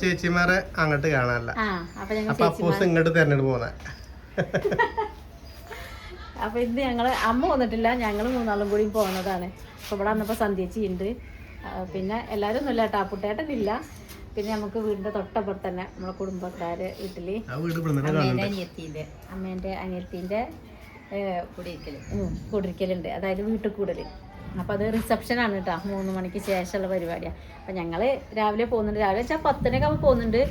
ചേച്ചിമാരെ അങ്ങോട്ട് കാണാനല്ല, അപ്പൊ അപ്പൂസ് ഇങ്ങോട്ട് തെരഞ്ഞെടുപ്പ് പോന്നെ. അപ്പൊ ഇന്ന് ഞങ്ങള് അമ്മ വന്നിട്ടില്ല, ഞങ്ങള് മൂന്നാളും കൂടി പോകുന്നതാണ്. അപ്പൊ ഇവിടെ വന്നപ്പോ സന്ധ്യച്ചി ഉണ്ട്, പിന്നെ എല്ലാരും ഒന്നുമില്ല കേട്ടോ, പുട്ടേട്ടനില്ല. പിന്നെ നമുക്ക് വീടിന്റെ തൊട്ടപ്പുറത്ത് തന്നെ നമ്മളെ കുടുംബക്കാര് വീട്ടില് അമ്മേന്റെ അനിയത്തിന്റെ കുടിരിക്കലുണ്ട്, അതായത് വീട്ടിൽ കൂടല്. അപ്പൊ അത് റിസപ്ഷനാണ് കേട്ടോ, 3 മണിക്ക് ശേഷമുള്ള പരിപാടിയാണ്. അപ്പൊ ഞങ്ങള് രാവിലെ പോകുന്നുണ്ട്, രാവിലെ വെച്ചാൽ 10 ആകുമ്പോൾ പോകുന്നുണ്ട്.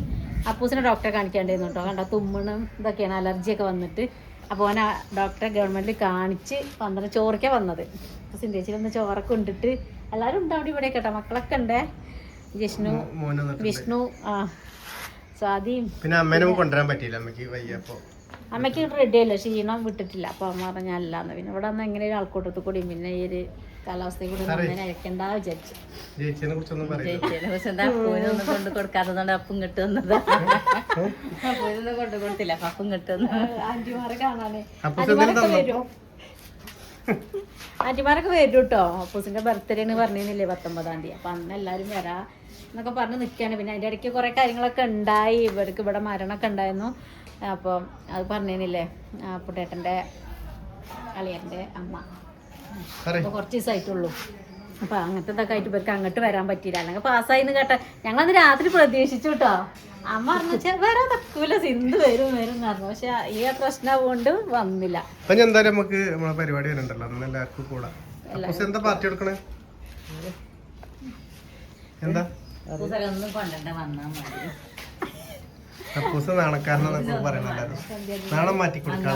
അപ്പൂസിനെ ഡോക്ടറെ കാണിക്കേണ്ടിയിരുന്നു കേട്ടോ, കണ്ട തുമ്മണും ഇതൊക്കെയാണ്, അലർജിയൊക്കെ വന്നിട്ട്. അപ്പോൾ ഓന ഡോക്ടറെ ഗവൺമെന്റിൽ കാണിച്ച് 12 ചോറയ്ക്കാണ് വന്നത്. അപ്പോൾ സിന്ധ്യച്ചിലൊന്ന് ചോറൊക്കെ ഉണ്ടിട്ട് എല്ലാവരും ഉണ്ട് അവിടെ ഇവിടെ കേട്ടോ, മക്കളൊക്കെ ഉണ്ട്. ജിഷ്ണു, വിഷ്ണു, സ്വാതിയും. പിന്നെ അമ്മേനെ കൊണ്ടുവരാൻ പറ്റിയില്ല, അമ്മയ്ക്ക് റെഡിയല്ല, ക്ഷീണം വിട്ടിട്ടില്ല. അപ്പൊ അമ്മ പറഞ്ഞല്ലാന്ന്. പിന്നെ ഇവിടെ വന്ന് എങ്ങനെ ആൾക്കൂട്ടത്തിൽ കൂടി പിന്നെ ഈ ഒരു കാലാവസ്ഥയിൽ കൂടി അങ്ങനെ അയക്കണ്ട വിചാരിച്ചു. ചേച്ചിയെ കുറിച്ച് എന്താ അപ്പൂനൊന്നും കൊണ്ട് കൊടുക്കാത്തതുകൊണ്ട് അപ്പം ഇങ്ങോട്ട് വന്നതാ. അപ്പൂനൊന്നും കൊണ്ട് കൊടുത്തില്ല, അപ്പൊ അപ്പം ഇങ്ങോട്ട് വന്നു. ആന്റിമാരെ കാണാനേ, ആന്റിമാരൊക്കെ വരും, ആന്റിമാരൊക്കെ വരും കേട്ടോ. അപ്പൂസിന്റെ ബർത്ത്ഡേ ആണ് പറഞ്ഞില്ലേ 19-ാം തീയതി. അപ്പൊ അന്ന് എല്ലാരും വരാ എന്നൊക്കെ പറഞ്ഞ് നിൽക്കുകയാണ്. പിന്നെ അതിന്റെ ഇടയ്ക്ക് കുറെ കാര്യങ്ങളൊക്കെ ഉണ്ടായി, ഇവർക്ക് ഇവിടെ മരണമൊക്കെ ഉണ്ടായിരുന്നു. അപ്പം അത് പറഞ്ഞില്ലേ പുട്ടേട്ടൻ്റെ അളിയൻ്റെ അമ്മ. അപ്പോൾ കുറച്ച് ദിവസമായിട്ടുള്ളൂ. അപ്പം അങ്ങനത്തെ ഇതൊക്കെ ആയിട്ട് ഇവർക്ക് അങ്ങോട്ട് വരാൻ പറ്റിയില്ല, അല്ലെങ്കിൽ പാസ്സായിന്ന് കേട്ടോ. ഞങ്ങളന്ന് രാത്രി പ്രതീക്ഷിച്ചു കേട്ടോ. അമ്മ പറഞ്ഞു വെച്ചാൽ വരാൻ തക്കൂല, സിന്ധു വരും എന്ന് പറഞ്ഞു. പക്ഷെ ഈ പ്രശ്നം കൊണ്ട് വന്നില്ല. എന്തായാലും നമുക്ക് നമ്മളെ പരിപാടി വരണ്ടല്ലോ, അന്ന് എല്ലാവർക്കും കൂടാ. എന്താ പാർട്ടി കൊടുക്കണേ? എന്താ ഒന്നും കൊണ്ടണ്ട വന്നാൽ മതി. അപ്പൂസ് നാണക്കാരനെന്നൊക്കെ പറയണല്ലാരും, നാണം മാറ്റി കൊടുക്കാൻ.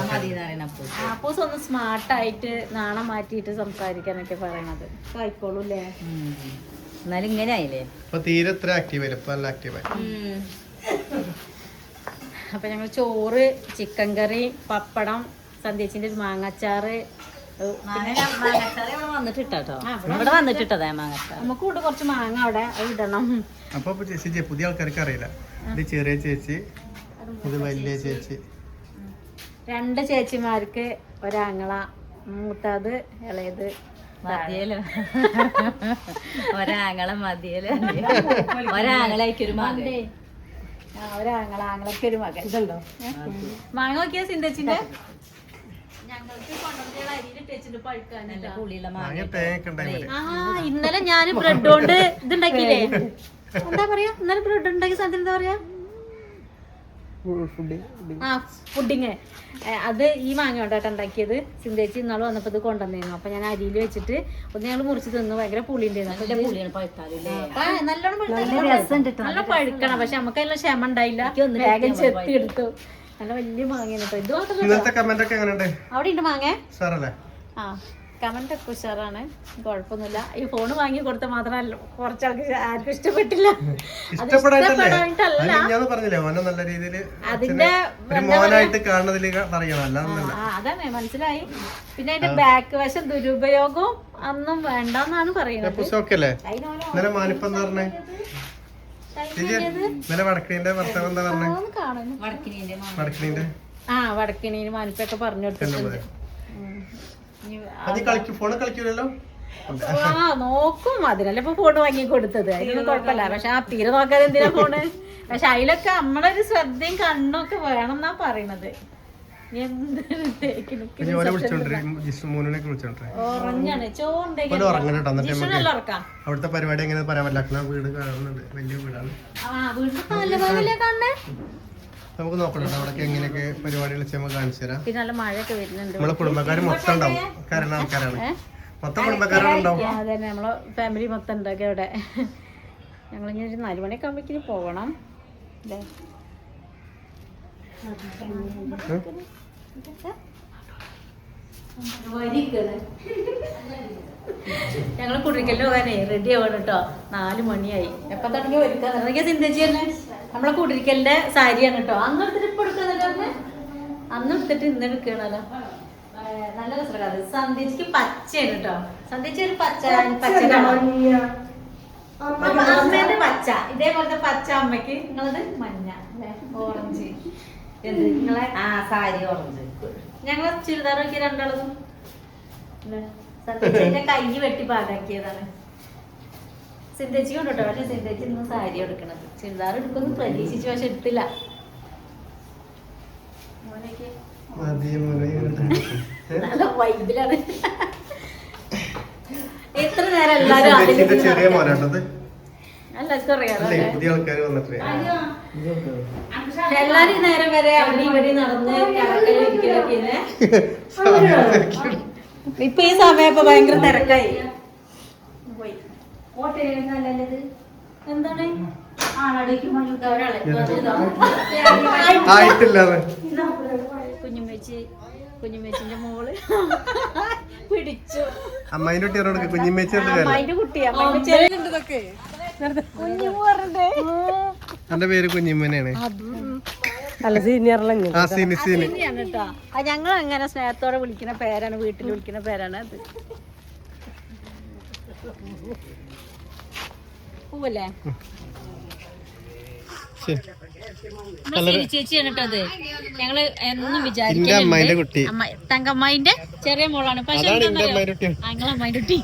അപ്പൂസ് ഒന്ന് സ്മാർട്ടായിട്ട് നാണം മാറ്റിയിട്ട് സംസാരിക്കാനൊക്കെ പറയണത് ആയിക്കോളൂല്ലേ. എന്നാലും ഇങ്ങനെ ആയില്ലേ, ഇപ്പൊ തീരെ ഇത്ര ആക്റ്റീവായില്ല, ഇപ്പൊ നല്ല ആക്റ്റീവായി. അപ്പൊ ഞങ്ങൾ ചോറ്, ചിക്കൻ കറി, പപ്പടം, സന്ധ്യച്ചിന്റെ ഒരു മാങ്ങാച്ചാറ്. ഇവിടെ വന്നിട്ടിട്ടതാ മാങ്ങാച്ചാറ്. നമുക്ക് ഇവിടെ കുറച്ച് മാങ്ങ അവിടെ ഇടണം. അപ്പൊ ചേച്ചി പുതിയ ആൾക്കാർക്ക് അറിയില്ല, ഇത് ചെറിയ ചേച്ചി, ഇത് വലിയ ചേച്ചി. 2 ചേച്ചിമാർക്ക് ഒരാങ്ങള, മൂത്തത് ഇളയത് മതിയല്ലോ. ഒരാങ്ങള മതിയല്ലോ, ഒരാങ്ങളേക്കൊരു മകൻ. ആങ്ങളൊരു മകൻ. ഇതല്ലോ മാങ്ങ നോക്കിയാ സിന്ധച്ചിന്റെ ഇന്നലെ ഞാൻ ബ്രെഡ് കൊണ്ട് ഇതുണ്ടാക്കിയില്ലേ, എന്താ പറയാ, ഇന്നലെ ബ്രെഡ് ഉണ്ടാക്കിയ സാധനം എന്താ പറയാ, പുഡിങ്. അത് ഈ മാങ്ങ കൊണ്ടായിട്ട് ഉണ്ടാക്കിയത്. സിന്ധേച്ചി ഇന്നാള് വന്നപ്പോ ഇത് കൊണ്ടുവന്നിരുന്നു. അപ്പൊ ഞാൻ അരിയിൽ വെച്ചിട്ട് ഒന്ന് ഞങ്ങൾ മുറിച്ച് തിന്നു. ഭയങ്കര പുളിയുണ്ടായിരുന്നു, നല്ല പഴുക്കണം. പക്ഷെ നമുക്ക് അതിനുള്ള ക്ഷമ ഉണ്ടായില്ല, വേഗം ചെത്തി എടുത്തു. നല്ല വലിയ മാങ്ങയാണ് കേട്ടോ. ഇത് അവിടെ ഉണ്ട് മാങ്ങ. ആ കമന്റ് ഒക്കെ ഉഷാറാണ്, കുഴപ്പമൊന്നുമില്ല. ഈ ഫോണ് വാങ്ങി കൊടുത്ത മാത്രമല്ല കുറച്ചാൾക്ക് ആർക്കും ഇഷ്ടപ്പെട്ടില്ല. അതാണ് മനസ്സിലായി. പിന്നെ അതിന്റെ ബാക്ക് വശം ദുരുപയോഗവും ഒന്നും വേണ്ടെന്നാണ് പറയുന്നത്. വടക്കിനീന് മാനിപ്പൊക്കെ പറഞ്ഞു കൊടുത്തിട്ടുണ്ട്. നോക്കും, അതിനല്ല ഇപ്പൊ ഫോണ് വാങ്ങി കൊടുത്തത്, അതിനൊന്നും കുഴപ്പമില്ല. പക്ഷെ ആ തീരെ നോക്കാതെ എന്തിനാ ഫോണ്. പക്ഷെ അതിലൊക്കെ നമ്മളൊരു ശ്രദ്ധയും കണ്ണൊക്കെ വേണം എന്നാ പറയണത്. ഉറങ്ങാണ്, ചോറുണ്ടെങ്കിൽ അവിടുത്തെ പരിപാടി എങ്ങനെ പറയാൻ പറ്റില്ല, വീട് കാണുന്നുണ്ട്, വലിയ വീടാണ്. നമുക്ക് നോക്കണം അവിടെ എങ്ങനെയൊക്കെ പരിപാടികൾ നമുക്ക് കാണിച്ചു തരാം. പിന്നെ നല്ല മഴയൊക്കെ വരുന്നുണ്ട്. നമ്മളെ കുടുംബക്കാർ മൊത്തം ഉണ്ടാവും, കാരണം ആൾക്കാരാണ് മൊത്തം കുടുംബക്കാരുണ്ടാവും. അതെ, നമ്മളെ ഫാമിലി മൊത്തം ഉണ്ടാക്കി അവിടെ. ഞങ്ങളിങ്ങനെ ഒരു 4 മണിയൊക്കെ ആകുമ്പോഴേക്കും പോകണം അല്ലേ. ഞങ്ങള് കുടിരിക്കലിന് പോകാനേ റെഡി ആവണം കേട്ടോ. 4 മണിയായി. എപ്പൊ തുടങ്ങി ഒരുക്കാൻ സിന്ധേച്ചി തന്നെ നമ്മളെ കുടിരിക്കലിന്റെ സാരിയാണ് കേട്ടോ. അന്ന് എടുത്തിട്ട് ഇപ്പൊ എടുക്കുന്നുണ്ടോ, അന്ന് എടുത്തിട്ട് ഇന്ന് എടുക്കണല്ലോ. നല്ല രസമാണ്. സന്ധ്യക്ക് പച്ചയാണ് കേട്ടോ. സന്ധ്യക്ക് ഒരു പച്ച അമ്മേന്റെ പച്ച, ഇതേപോലത്തെ പച്ച അമ്മയ്ക്ക്. നിങ്ങളത് മഞ്ഞ, ഓറഞ്ച്. നിങ്ങളെ സാരി ഓറഞ്ച്. ഞങ്ങളെ ചുരിദാർ നോക്കി രണ്ടാളതും സന്ധ്യന്റെ കൈ വെട്ടി പാകാക്കിയതാണ്. സിന്തേച്ചി കൊണ്ടോട്ടോ. പക്ഷെ സിന്തേച്ചി ഇന്ന് സാരി എടുക്കണത്. ചുരിദാർ എടുക്കുന്നു പ്രതീക്ഷിച്ചു, പക്ഷെ എടുത്തില്ല. നല്ല വൈബിലാണ്. എത്ര നേരം എല്ലാരും ചെറിയ മോനാട്ടത്. എല്ലാവർക്കും അറിയാലോ. പുതിയ ആൾക്കാർ വന്നിട്ട് എല്ലാരും നേരം വരെ അവിടെ ഇവിടെ നടന്ന് കിടക്കലിരിക്കലൊക്കെ. ഇപ്പൊ ഈ സമയം ഇപ്പൊ ഭയങ്കര തിരക്കായി. എന്താണ് കുഞ്ഞുമ്മച്ചിന്റെ മോള് പിടിച്ചു. അമ്മായിന്റെ കുട്ടിയോട് അമ്മായിന്റെ കുട്ടി അമ്മായിന്റെ എന്റെ പേര് കുഞ്ഞിമ്മനാണ്. ഞങ്ങൾ അങ്ങനെ സ്നേഹത്തോടെ വിളിക്കുന്ന പേരാണ്, വീട്ടിൽ വിളിക്കുന്ന പേരാണ് അത്. പൂവല്ലേ ചേച്ചിയാണ് കേട്ടോ അത്. ഞങ്ങള് എന്നും വിചാരിക്കും തങ്കമ്മായിന്റെ ചെറിയ മോളാണ്. പക്ഷെ ഞങ്ങളമ്മായിന്റെ കുട്ടി.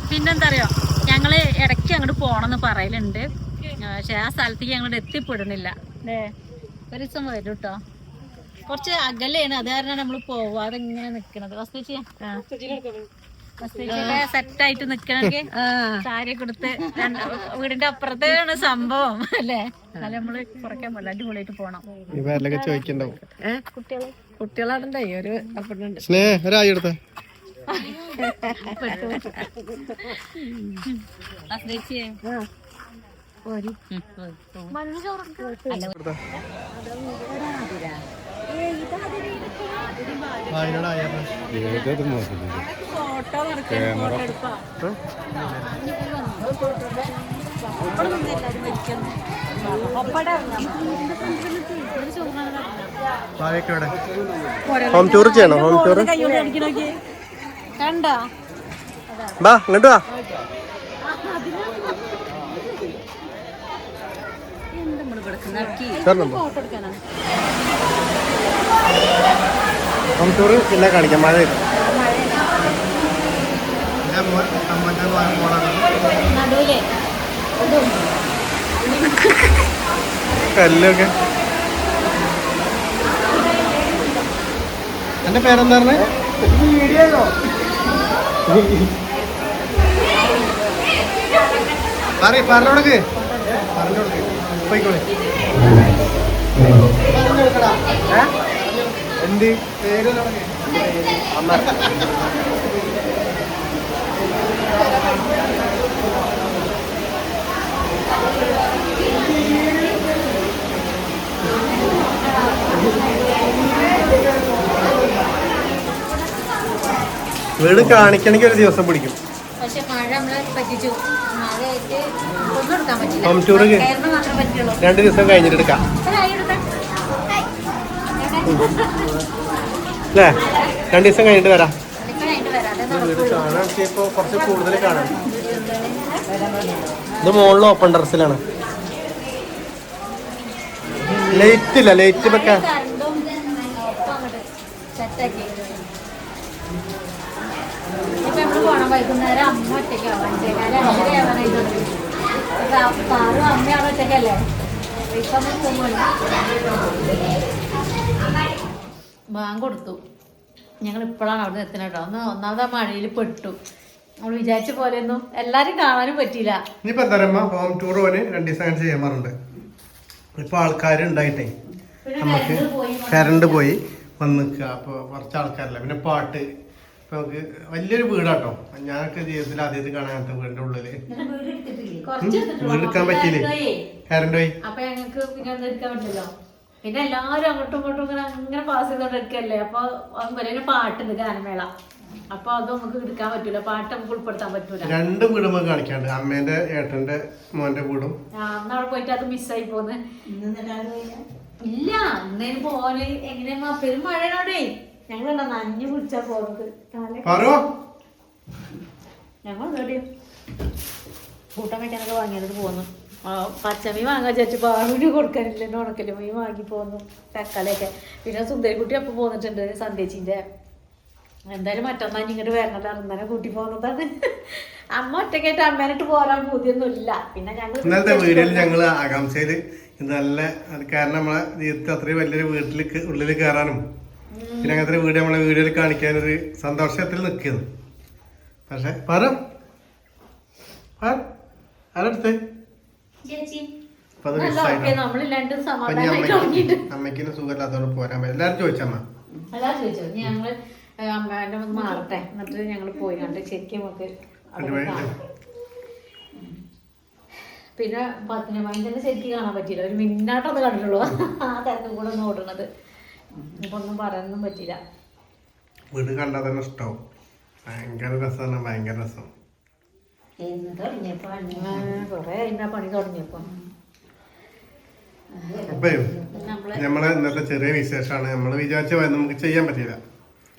പിന്നെന്താ അറിയോ, ഞങ്ങള് ഇടയ്ക്ക് അങ്ങോട്ട് പോണെന്ന് പറയലുണ്ട്. പക്ഷെ ആ സ്ഥലത്തേക്ക് ഞങ്ങളോട് എത്തിപ്പെടണില്ല. അല്ലേ, ഒരു ദിവസം വരും കേട്ടോ. കുറച്ച് അകലെയാണ്, അത് കാരണമാണ് നമ്മള് പോവാതെ ഇങ്ങനെ നിക്കണത്. സെറ്റായിട്ട് നിക്കണെങ്കിൽ സാരി കൊടുത്ത് വീടിന്റെ അപ്പുറത്താണ് സംഭവം അല്ലേ. എന്നാലും നമ്മള് കുറയ്ക്കാൻ പറ്റില്ല, അടിപൊളിയായിട്ട് പോണം. കുട്ടികളാടണ്ടേ ഒരു ഹോം ടൂർ ചെയ്യണോ? ഹോം ടൂർ കണ്ടോ? ബാ ഇങ്ങോട്ട് വാ. ഹോം ടൂർ പിന്നെ കാണിക്കാം. മഴ കല്ലൊക്കെ. എന്റെ പേരെന്താ പറഞ്ഞേ? പറഞ്ഞോടക്ക് പോയിക്കോളെ. എന്ത് പേര്? അമ്മ. വീട് കാണിക്കണമെങ്കിൽ ഒരു ദിവസം പിടിക്കും. പക്ഷെ മഴ നമ്മളെ പറ്റിച്ചു. ഒന്നും എടുക്കാൻ പറ്റില്ല. ഹോം ടൂർ 2 ദിവസം കഴിഞ്ഞിട്ട് എടുക്കാം അല്ലേ? 2 ദിവസം കഴിഞ്ഞിട്ട് വരാം. വീട് കാണാൻ ഇപ്പൊ കുറച്ച് കൂടുതൽ കാണാം. ഇത് മുകളിൽ ഓപ്പൺ ടെറസിലാണ്. ലൈറ്റ് ഇല്ല, ലൈറ്റ് വെക്കാൻ. ഇപ്പൊ നമ്മള് പോണം വൈകുന്നേരം. അമ്മ ഒറ്റയ്ക്കാവും. 5:15 അമ്മയാണ് ഒറ്റയ്ക്കല്ലേ. ബാങ്ക് കൊടുത്തു. ഞങ്ങൾ ഇപ്പോഴാണ് അവിടെ എത്തുന്നത് കേട്ടോ. ഒന്നാമത് ആ മഴയിൽ പെട്ടു. നമ്മൾ വിചാരിച്ച പോലെയൊന്നും എല്ലാരും കാണാനും പറ്റിയില്ല. ഇനിയിപ്പോ എന്താ പറയുമ്പോ ഹോം ടൂർ പോലെ 2 ദിവസം അങ്ങനെ ചെയ്യാറുണ്ട്. ഇപ്പൊ ആൾക്കാരുണ്ടായിട്ടേ നമുക്ക് കറണ്ട് പോയി വന്ന് നിൽക്കുക. അപ്പൊ കുറച്ച് ആൾക്കാരല്ല, പിന്നെ പാട്ട്. ഇപ്പൊ നമുക്ക് വലിയൊരു വീടാട്ടോ. ഞാനൊക്കെ ജീവിതത്തിൽ ആദ്യമായിട്ട് കാണാൻ വീടിന്റെ ഉള്ളില് വീട് എടുക്കാൻ പറ്റിയില്ലേ, കറണ്ട് പോയി. അപ്പൊ ഞങ്ങൾക്ക് പിന്നെ ഒന്നും എടുക്കാൻ പറ്റില്ലല്ലോ. പിന്നെ എല്ലാരും അങ്ങോട്ടും ഇങ്ങോട്ടും അങ്ങനെ പാസ് ചെയ്തോണ്ട് എടുക്കല്ലേ. അപ്പൊ വലിയ പാട്ടുണ്ട്, ഗാനമേള. അപ്പൊ അത് നമുക്ക് എടുക്കാൻ പറ്റൂല, പാട്ട് നമുക്ക് ഉൾപ്പെടുത്താൻ പറ്റൂല. 2 വീട് നമുക്ക് കാണിക്കാണ്ട്, അമ്മേന്റെ ഏട്ടന്റെ മോന്റെ വീടും. അന്നവിടെ പോയിട്ട് അത് മിസ്സായി പോന്ന്. ഇല്ല, ഇന്നേന് പോലെ എങ്ങനെയാ പെരുമഴയോടെ ഞങ്ങളെന്താ നഞ്ഞു പിടിച്ചാ പോകുന്നത്. ഞങ്ങൾ കൂട്ടം വെക്കാനൊക്കെ വാങ്ങിയത് പോന്നു. പച്ചമീൻ വാങ്ങാൻ ചേച്ചി പാറൂര് കൊടുക്കാനില്ല, എന്നെ ഉണക്കല് മീൻ വാങ്ങി പോന്നു. തക്കാളിയൊക്കെ. പിന്നെ സുന്ദരിക്കുട്ടി അപ്പൊ പോന്നിട്ടുണ്ട്, സന്ധ്യേച്ചിന്റെ. എന്തായാലും മറ്റന്നാൾ ഇങ്ങോട്ട് വരണല്ലോ അന്നേരം കൂട്ടി പോകുന്നതാണ്. അമ്മ ഒറ്റയ്ക്കായിട്ട് അമ്മേനിട്ട് പോരാൻ പൂതിയൊന്നുമില്ല. പിന്നെ ഞങ്ങൾ ഇന്നലത്തെ വീഡിയോയിൽ ഞങ്ങൾ ആകാംക്ഷയില് ഇത് നല്ല അത് കാരണം നമ്മളെ ജീവിതത്തിൽ അത്രയും വലിയൊരു വീട്ടിൽ ഉള്ളിൽ കയറാനും പിന്നെ അങ്ങനത്തെ വീഡിയോ നമ്മളെ വീഡിയോയിൽ കാണിക്കാനൊരു സന്തോഷത്തിൽ നിൽക്കുന്നു. പക്ഷെ ആരടുത്ത് അപ്പൊ അത് മിസ്സായി. നമ്മളില്ലാണ്ട് അപ്പൊ സമാധാനം അമ്മയ്ക്കിന് സുഖമില്ലാത്തതുകൊണ്ട് പോരാൻ പറ്റും. എല്ലാരും ചോദിച്ചമ്മ എല്ലാവരും ചോദിച്ചു. ഞങ്ങള് അമ്മേന്റെ ഒന്ന് മാറട്ടെ എന്നിട്ട് ഞങ്ങൾ പോയി കണ്ട് ശരിക്കും നമുക്ക് അവിടെ കാണാം. പിന്നെ 10 മണിന്റെ ശരിക്കും കാണാൻ പറ്റിയില്ല. ഒരു മിന്നാട്ടത് കണ്ടിട്ടുള്ളൂ. ആ തിരക്കും കൂടെ ഒന്ന് ഓടുന്നത്. ഇപ്പൊ ഒന്നും പറയാനൊന്നും പറ്റില്ല. വീട് കണ്ടാൽ തന്നെ ഇഷ്ടാവും. ഭയങ്കര രസമാണ്. ഭയങ്കര രസം. കൊറേ അതിന്റെ പണി തുടങ്ങിയപ്പോ അപ്പൊ നമ്മളെ ഇന്നത്തെ ചെറിയ വിശേഷമാണ്. നമ്മള് വിചാരിച്ച നമുക്ക് ചെയ്യാൻ പറ്റില്ല,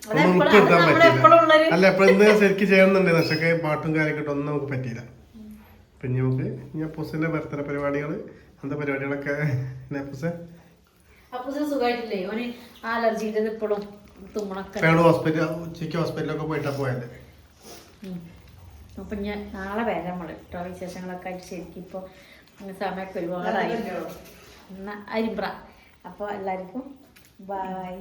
ഒന്നും ഉൾപ്പെടുത്താൻ പറ്റില്ല. അല്ല ഇപ്പൊ ഇന്ന് ശരിക്കും ചെയ്യുന്നുണ്ട്. പക്ഷേ പാട്ടും കാര്യമായിട്ട് ഒന്നും നമുക്ക് പറ്റിയില്ല. പിന്നെ നമുക്ക് അപ്പൂസിന്റെ ബർത്ത്ഡേ പരിപാടികള് അങ്ങനത്തെ പരിപാടികളൊക്കെ അപ്പൂസിന് സുഖമായിട്ടില്ലേ? ഓന് അലർജിന്റെ ഇപ്പോഴും തുമ്മണൊക്കെ. ഉച്ചയ്ക്ക് ഹോസ്പിറ്റലൊക്കെ പോയിട്ടാ പോയത്. അപ്പൊ ഞാൻ നാളെ വരാം നമ്മള് കേട്ടോ. വിശേഷങ്ങളൊക്കെ ആയിട്ട് ശരിക്കും ഇപ്പൊ സമയമൊക്കെ ഒരുപാടായി. അരിമ്പ്ര. അപ്പോൾ എല്ലാവർക്കും ബൈ.